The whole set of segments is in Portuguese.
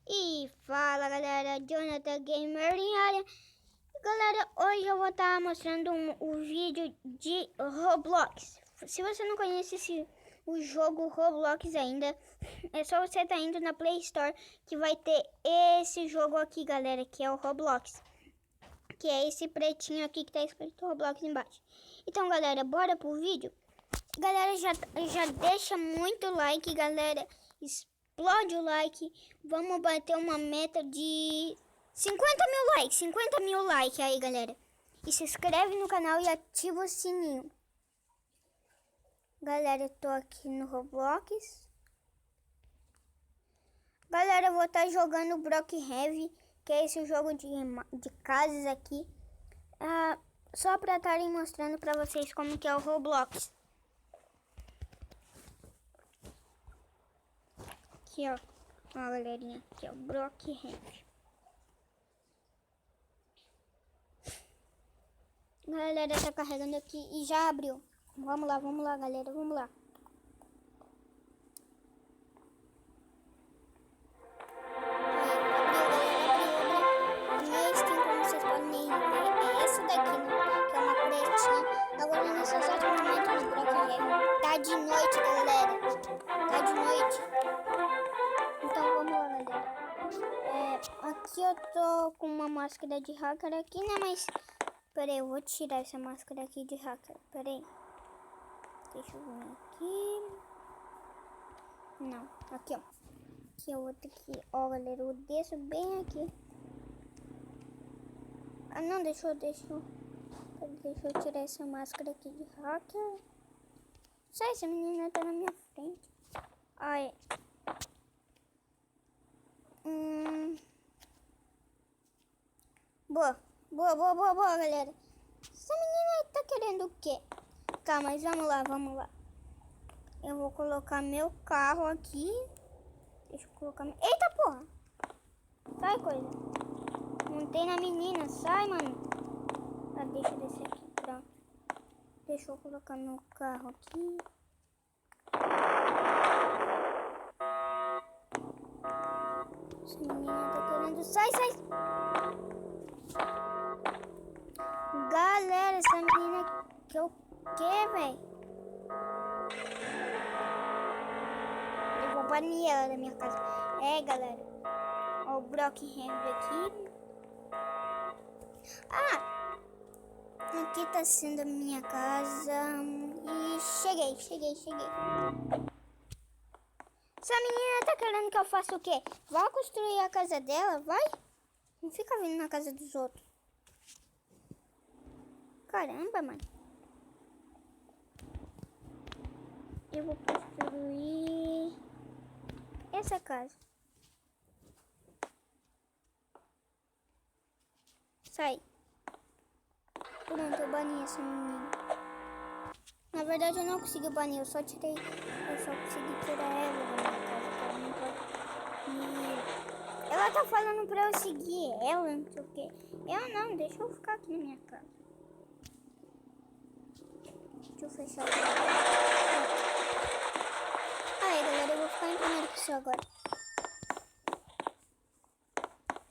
E fala galera, Jonathan Gamer em área. Galera, hoje eu vou estar mostrando um vídeo de Roblox. Se você não conhece o jogo Roblox ainda, é só você estar indo na Play Store que vai ter esse jogo aqui, galera, que é o Roblox. Que é esse pretinho aqui que tá escrito Roblox embaixo. Então galera, bora pro vídeo. Galera, já deixa muito like, galera. Explode o like. Vamos bater uma meta de 50 mil likes aí, galera. E se inscreve no canal e ativa o sininho. Galera, eu tô aqui no Roblox. Galera, eu vou estar jogando Block Heavy, que é esse jogo de casas aqui. Só pra estarem mostrando pra vocês como que é o Roblox. Aqui, ó. Ó, galerinha. Aqui, ó. Block Heavy. Galera, tá carregando aqui e já abriu. Vamos lá, galera. Vamos lá. Minha skin, como vocês podem ver, é essa daqui, né? Que é uma pretinha. Agora, nesse exato momento, no Block Heavy. Tá de noite, galera. Tá de noite. Então, vamos lá, galera. Aqui eu tô com uma máscara de hacker aqui, né? Mas... peraí, eu vou tirar essa máscara aqui de hacker. Peraí. Deixa eu ver aqui. Não, aqui, ó. Aqui eu vou ter que... ó, galera, eu desço bem aqui. Ah, não, deixa eu tirar essa máscara aqui de hacker. Sai, essa menina tá na minha frente. Ai. Boa, galera. Essa menina tá querendo o quê? Calma, mas vamos lá. Eu vou colocar meu carro aqui. Deixa eu colocar... eita, porra! Sai, coisa. Montei na menina. Sai, mano. Ah, deixa eu descer aqui. Pronto. Deixa eu colocar meu carro aqui. Essa menina tá querendo... sai! Galera, essa menina que eu quero, velho. Eu vou banir ela da minha casa. É, galera. Ó, o Block Heavy aqui. Ah! Aqui tá sendo a minha casa. E cheguei. Essa menina tá querendo que eu faça o quê? Vai construir a casa dela, vai? Não fica vindo na casa dos outros. Caramba, mano. Eu vou construir essa casa. Sai. Pronto, eu bani essa menina. Na verdade, eu não consegui banir. Eu só consegui tirar ela da minha casa. Que ela não pode... ela tá falando pra eu seguir ela, não sei o que. Eu não, deixa eu ficar aqui na minha casa. Deixa eu fechar aqui. Aí, galera, eu vou ficar em primeiro pessoa agora.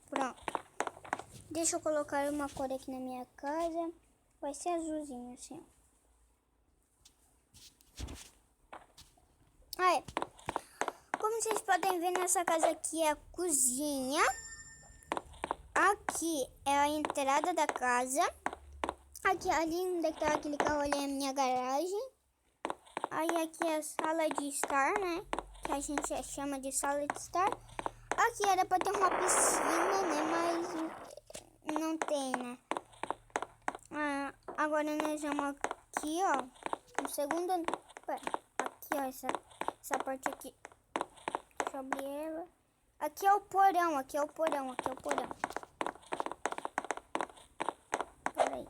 Pronto. Deixa eu colocar uma cor aqui na minha casa. Vai ser azulzinho, assim, ó. Aí, como vocês podem ver, nessa casa aqui é a cozinha. Aqui é a entrada da casa. Aqui, ali onde tá aquele carro ali é a minha garagem. Aí aqui é a sala de estar, né? Que a gente chama de sala de estar. Aqui era pra ter uma piscina, né? Mas não tem, né? Agora nós vamos aqui, ó. No segundo... aqui, ó. Essa parte aqui. Deixa eu abrir ela. Aqui é o porão, Peraí.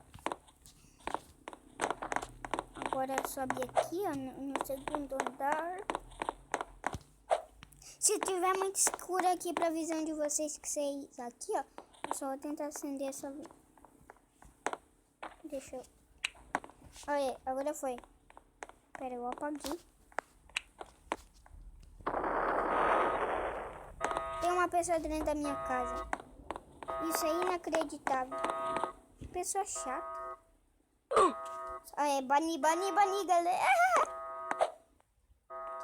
Agora sobe aqui, ó, no segundo andar. Se tiver muito escuro aqui pra visão de vocês, aqui, ó, eu só vou tentar acender essa luz. Deixa eu... olha, agora foi. Pera, eu apaguei. Tem uma pessoa dentro da minha casa. Isso é inacreditável. Pessoa chata. É, bani, galera.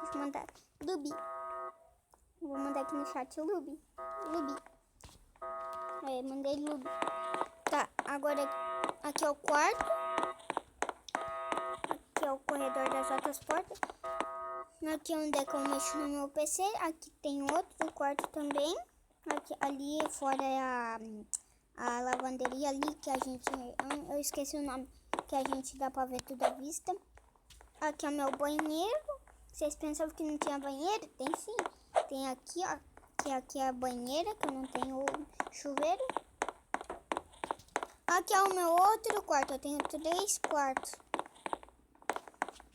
Deixa eu mandar. Lubi. Vou mandar aqui no chat. Lubi. É, mandei Lubi. Tá, agora aqui é o quarto. Aqui é o corredor das outras portas. Aqui é onde é que eu mexo no meu PC. Aqui tem outro quarto também. Aqui, ali fora é a lavanderia ali que a gente... Eu esqueci o nome. Que a gente dá pra ver tudo à vista. Aqui é o meu banheiro. Vocês pensavam que não tinha banheiro? Tem sim. Tem aqui, ó. Que aqui é a banheira, que eu não tenho chuveiro. Aqui é o meu outro quarto. Eu tenho 3 quartos.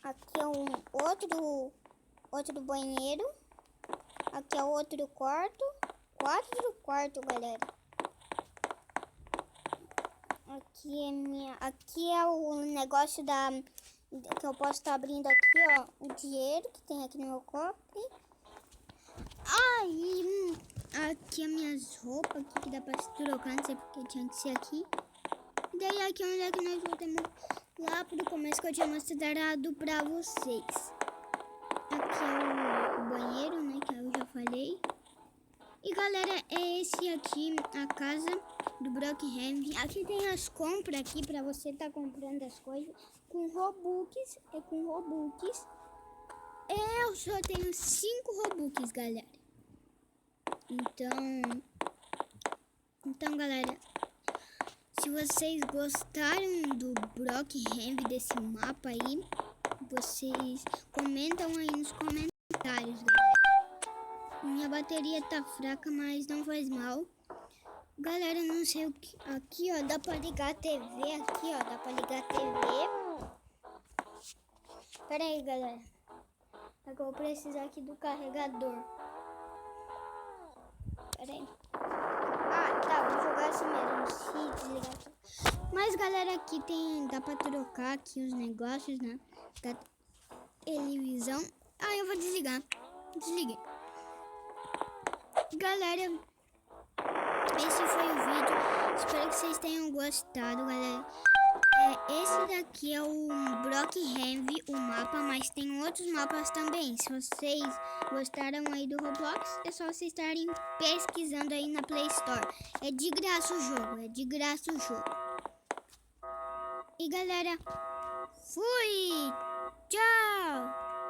Aqui é um outro banheiro. Aqui é outro quarto. 4 quartos, galera. Aqui é o negócio que eu posso estar abrindo aqui, ó. O dinheiro que tem aqui no meu cofre. Aí, aqui as minhas roupas aqui que dá pra se trocar, não sei porque tinha que ser aqui. E daí aqui onde é que nós voltamos lá pro começo que eu tinha mostrado pra vocês. Aqui é o banheiro, né, que eu já falei. E galera, é esse aqui a casa do Brockhampton. Aqui tem as compras aqui pra você tá comprando as coisas com Robux. É com Robux. Eu só tenho 5 Robux, galera. Então galera, se vocês gostaram do Brockhampton, desse mapa aí, vocês comentam aí nos comentários, galera. Minha bateria tá fraca, mas não faz mal. Galera, não sei o que... Aqui, ó, dá pra ligar a TV. Aqui, ó, dá pra ligar a TV. Pera aí, galera. Agora eu vou precisar aqui do carregador. Pera aí. Ah, tá, vou jogar assim mesmo. Se desligar aqui. Mas, galera, aqui tem... Dá pra trocar aqui os negócios, né? Da televisão. Ah, eu vou desligar. Desliguei. Galera, esse foi o vídeo. Espero que vocês tenham gostado, galera. Esse daqui é o Brockhampton, o mapa, mas tem outros mapas também. Se vocês gostaram aí do Roblox, é só vocês estarem pesquisando aí na Play Store. É de graça o jogo, E galera, fui! Tchau!